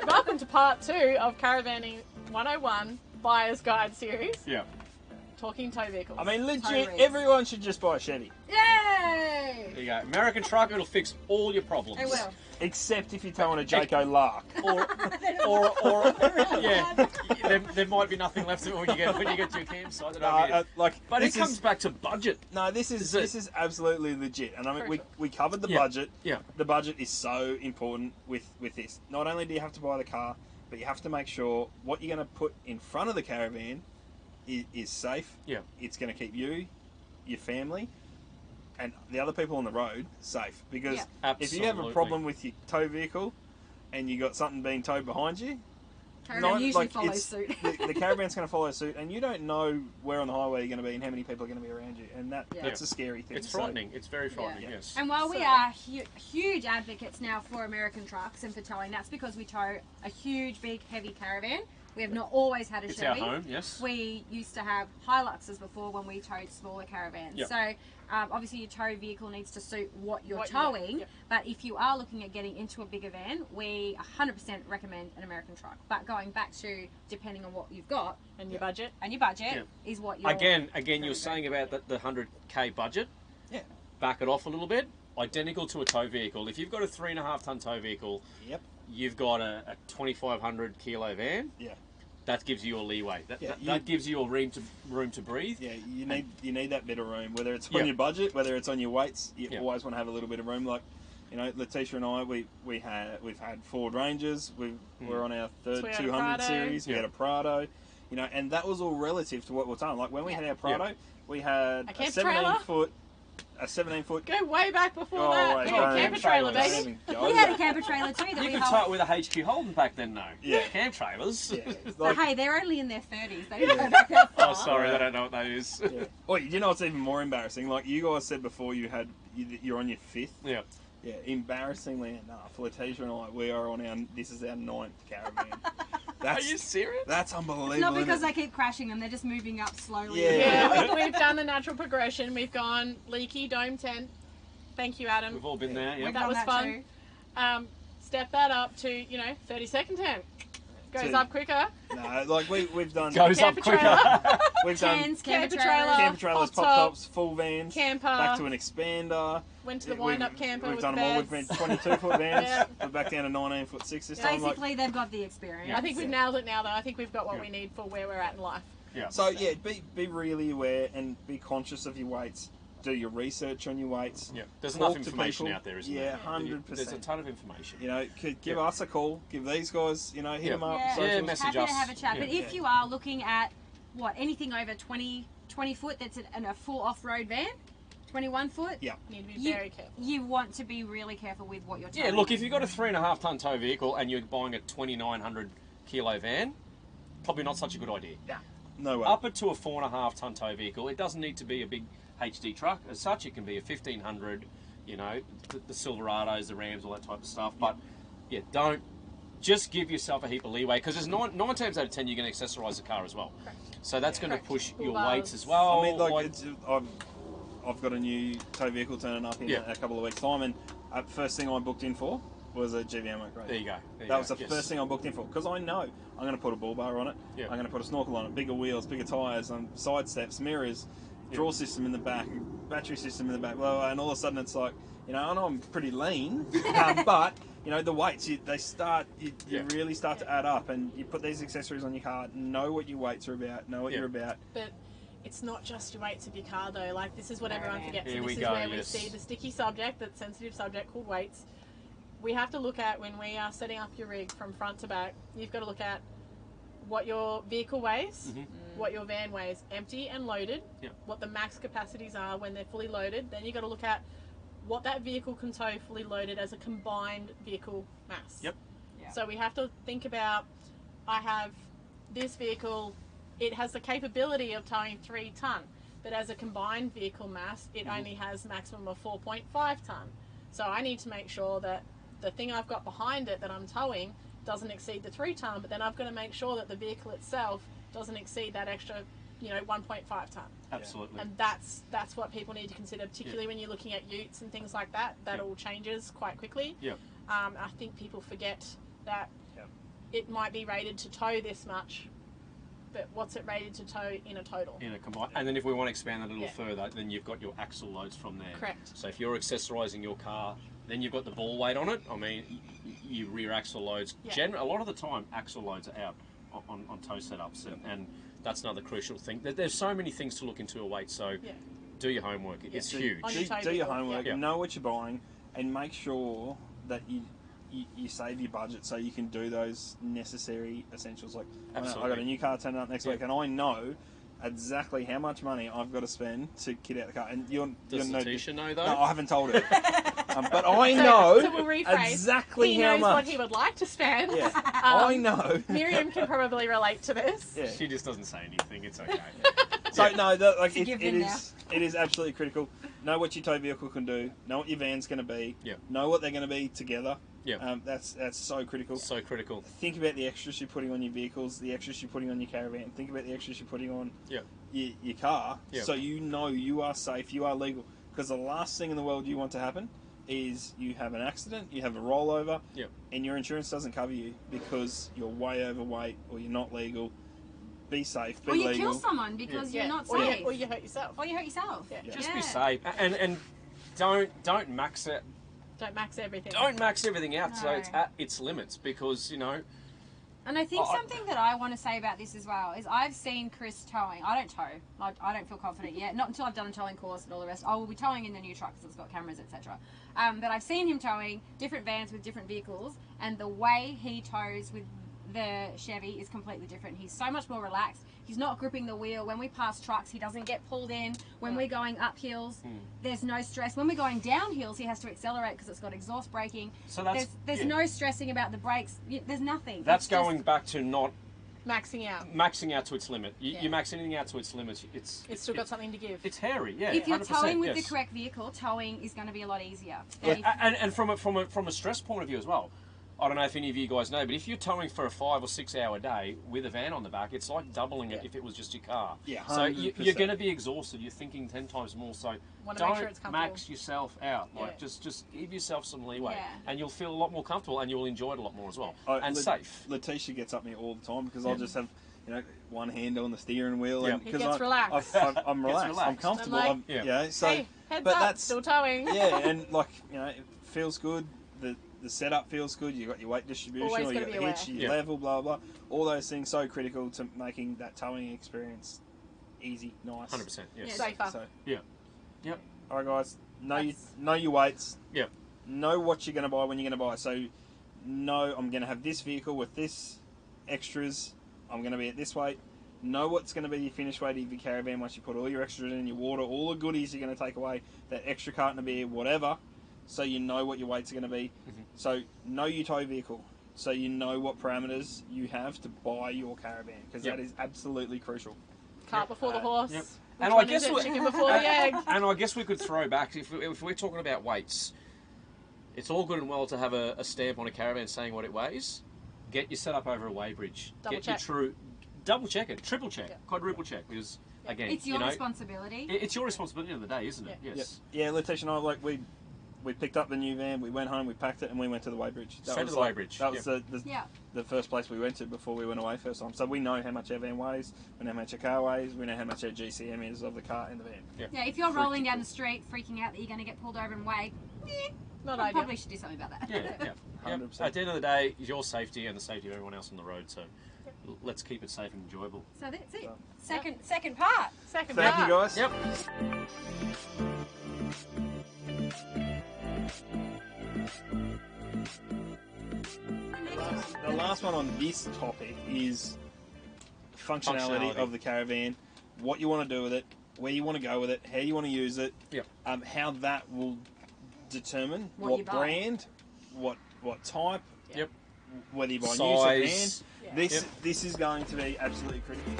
Welcome to part 2 of Caravanning 101 Buyer's Guide series. Yeah. Talking tow vehicles. I mean, legit, everyone should just buy a Chevy. Yay! There you go. American truck, it'll fix all your problems. It will. Except if you're towing a Jayco Lark. Or yeah, there might be nothing left of it when you get to your campsite. But it comes back to budget. No, this is absolutely legit, and I mean we covered the budget. Yeah, the budget is so important with this. Not only do you have to buy the car, but you have to make sure what you're going to put in front of the caravan is safe. Yeah, it's going to keep you, your family, and the other people on the road safe. Because if you have a problem with your tow vehicle and you got something being towed behind you, Caravan usually follows suit. the caravan's going to follow suit, and you don't know where on the highway you're going to be and how many people are going to be around you, and that's a scary thing. It's frightening. It's very frightening. Yes. And while we are huge advocates now for American trucks and for towing, that's because we tow a huge, big, heavy caravan. We have not always had a Chevy. It's our home, yes. We used to have Hiluxes before when we towed smaller caravans. Yep. So obviously your tow vehicle needs to suit what you're towing. But if you are looking at getting into a bigger van, we 100% recommend an American truck. But going back to depending on what you've got and your budget, is what you're again you're saying about the 100k budget. Yeah. Back it off a little bit. Identical to a tow vehicle. If you've got a 3.5 ton tow vehicle, you've got a 2,500 kilo van. Yeah. That gives you your leeway. That gives you your room to breathe. Yeah, you need that bit of room. Whether it's on your budget, whether it's on your weights, you always want to have a little bit of room. Like, you know, Letitia and I, we've had Ford Rangers. We're on our third 200 series. We had a Prado. You know, and that was all relative to what we're talking. Like when we had our Prado, we had a 17-foot. Go way back before that. Camper trailer, baby. We had a camper trailer too. You could tow it with a HQ Holden back then, though. Yeah. Camp trailers. Yeah. But hey, they're only in their 30s. They don't go back that far. Oh, sorry, they don't know what that is. Yeah. Well, you know what's even more embarrassing? Like you guys said before, you're on your 5th. Yeah. Yeah. Embarrassingly enough, Letitia and I, we are on this is our 9th caravan. Are you serious? That's unbelievable. It's not because they keep crashing them; they're just moving up slowly. Yeah, we've done the natural progression. We've gone leaky dome tent. Thank you, Adam. We've all been there. Yeah, that was fun. Step that up to 30-second tent. Goes up quicker. No, like we've done. Goes up quicker. We've done camper trailers, pop tops, full vans, camper, back to an expander. Went to the wind-up camper. We've done them all. We've been 22-foot vans. We're back down to 19-foot 6 this time. Basically, they've got the experience. I think we've nailed it now, though. I think we've got what we need for where we're at in life. Yeah. So yeah, be really aware and be conscious of your weights. Do your research on your weights. Yeah, there's enough information out there, isn't there? Yeah, 100%. There's a ton of information. You know, give us a call, give these guys, hit them up. Yeah, message us. Happy to have a chat. But if you are looking at anything over 20 foot, that's a full off-road van. 21 foot. Yeah. Need to be very careful. You want to be really careful with what you're towing. Yeah, look, if you've got a 3.5 ton tow vehicle and you're buying a 2,900 kilo van, probably not such a good idea. Yeah. No way. Up it to a 4.5 ton tow vehicle. It doesn't need to be a big HD truck. As such, it can be a 1,500, the Silverados, the Rams, all that type of stuff. But yeah, don't just give yourself a heap of leeway because there's 9 times out of 10 you're going to accessorize the car as well. Correct. So that's going to push your weights as well. I mean, I've got a new tow vehicle turning up in a couple of weeks' time, and first thing I booked in for was a GVM upgrade. There you go. That was the first thing I booked in for because I know I'm going to put a bull bar on it. Yeah. I'm going to put a snorkel on it, bigger wheels, bigger tyres, side steps, mirrors, draw system in the back, battery system in the back. Well, and all of a sudden it's like, I know I'm pretty lean, but the weights you really start to add up, and you put these accessories on your car. Know what your weights are about. Know what you're about. But it's not just your weights of your car, though. Like, this is what everyone forgets. Here and this we is go, where we see the sticky subject, that sensitive subject called weights. We have to look at, when we are setting up your rig from front to back, you've got to look at what your vehicle weighs, what your van weighs, empty and loaded, what the max capacities are when they're fully loaded. Then you've got to look at what that vehicle can tow fully loaded as a combined vehicle mass. Yep. Yeah. So we have to think about, I have this vehicle, it has the capability of towing 3 ton, but as a combined vehicle mass, it only has maximum of 4.5 ton. So I need to make sure that the thing I've got behind it that I'm towing doesn't exceed the 3 ton, but then I've got to make sure that the vehicle itself doesn't exceed that extra, 1.5 ton. Absolutely. And that's what people need to consider, particularly when you're looking at utes and things like that. That all changes quite quickly. Yeah. I think people forget that it might be rated to tow this much, but what's it rated to tow in a total? In a combined. And then if we want to expand that a little further, then you've got your axle loads from there. Correct. So if you're accessorising your car, then you've got the ball weight on it. I mean, your rear axle loads. A lot of the time, axle loads are out on tow setups, and that's another crucial thing. There's so many things to look into a weight, so do your homework. It's huge. Do your homework, know what you're buying, and make sure that you save your budget so you can do those necessary essentials. Like, I got a new car turning up next week, and I know exactly how much money I've got to spend to kit out the car. And Does Letitia know, though? No, I haven't told her. But I know so we'll rephrase. Exactly he how knows much. what he would like to spend. Yeah, I know. Miriam can probably relate to this. Yeah. She just doesn't say anything. It's okay. So no, it is absolutely critical. Know what your tow vehicle can do. Know what your van's going to be. Yeah. Know what they're going to be together. Yeah. That's so critical. So critical. Think about the extras you're putting on your vehicles, the extras you're putting on your caravan. Think about the extras you're putting on your car, so you know you are safe, you are legal. Because the last thing in the world you want to happen is you have an accident, you have a rollover, and your insurance doesn't cover you because you're way overweight or you're not legal. Be safe, be legal. Or you kill someone because you're not safe. Or you hurt yourself. Just be safe. And don't max it. Don't max everything. Don't max everything out so it's at its limits, because, you know... And I think something that I want to say about this as well is I've seen Chris towing. I don't tow. I don't feel confident yet. Not until I've done a towing course and all the rest. I will be towing in the new truck because it's got cameras, etc. But I've seen him towing different vans with different vehicles, and the way he tows with the Chevy is completely different. He's so much more relaxed. He's not gripping the wheel. When we pass trucks, he doesn't get pulled in. When we're going up hills, there's no stress. When we're going down hills, he has to accelerate because it's got exhaust braking. So there's no stressing about the brakes. There's nothing. That's going back to not maxing out to its limit. You max anything out to its limit, it's still got something to give. It's hairy, yeah. If you're towing with the correct vehicle, towing is going to be a lot easier. And from a stress point of view as well. I don't know if any of you guys know, but if you're towing for a 5 or 6 hour day with a van on the back, it's like doubling it if it was just your car. Yeah, 100%. So you're going to be exhausted. You're thinking 10 times more. So don't max yourself out. Like just give yourself some leeway, and you'll feel a lot more comfortable, and you'll enjoy it a lot more as well, and safe. Letitia gets up me all the time because I'll just have one hand on the steering wheel, and because I'm relaxed. I'm relaxed. I'm comfortable. Like, hey, heads up, that's still towing. And it feels good. The setup feels good. You got your weight distribution, or you got the hitch, your level, blah blah. All those things so critical to making that towing experience easy, nice. 100%. Yes. Safer. So, Yep. All right, guys. Know your weights. Yep. Know what you're going to buy when you're going to buy. So, know I'm going to have this vehicle with this extras. I'm going to be at this weight. Know what's going to be your finished weight of your caravan once you put all your extras in, your water, all the goodies you're going to take away, that extra carton of beer, whatever. So you know what your weights are going to be. So know your tow vehicle. So you know what parameters you have to buy your caravan, because that is absolutely crucial. Cart before the horse. Yep. And I guess chicken before the egg. And I guess we could throw back, if we're talking about weights, it's all good and well to have a stamp on a caravan saying what it weighs. Get your setup over a weigh bridge. Double check it, triple check, quadruple check, because again, it's your responsibility. It's your responsibility at the end of the day, isn't it? Yes. Yeah, Letitia and I, we picked up the new van, we went home, we packed it, and we went to the weigh bridge. Straight to the weigh bridge. That was the first place we went to before we went away first time. So we know how much our van weighs, we know how much our car weighs, we know how much our GCM is of the car and the van. Yeah, if you're rolling down the street freaking out that you're going to get pulled over and weigh, not ideal. Probably should do something about that. Yeah. 100%. At the end of the day, it's your safety and the safety of everyone else on the road, so let's keep it safe and enjoyable. So that's it. Second part. Thank you, guys. Yep. The last one on this topic is functionality of the caravan, what you want to do with it, where you want to go with it, how you want to use it, how that will determine what brand, what type, yep, whether you buy size. new, second hand. This is going to be absolutely critical.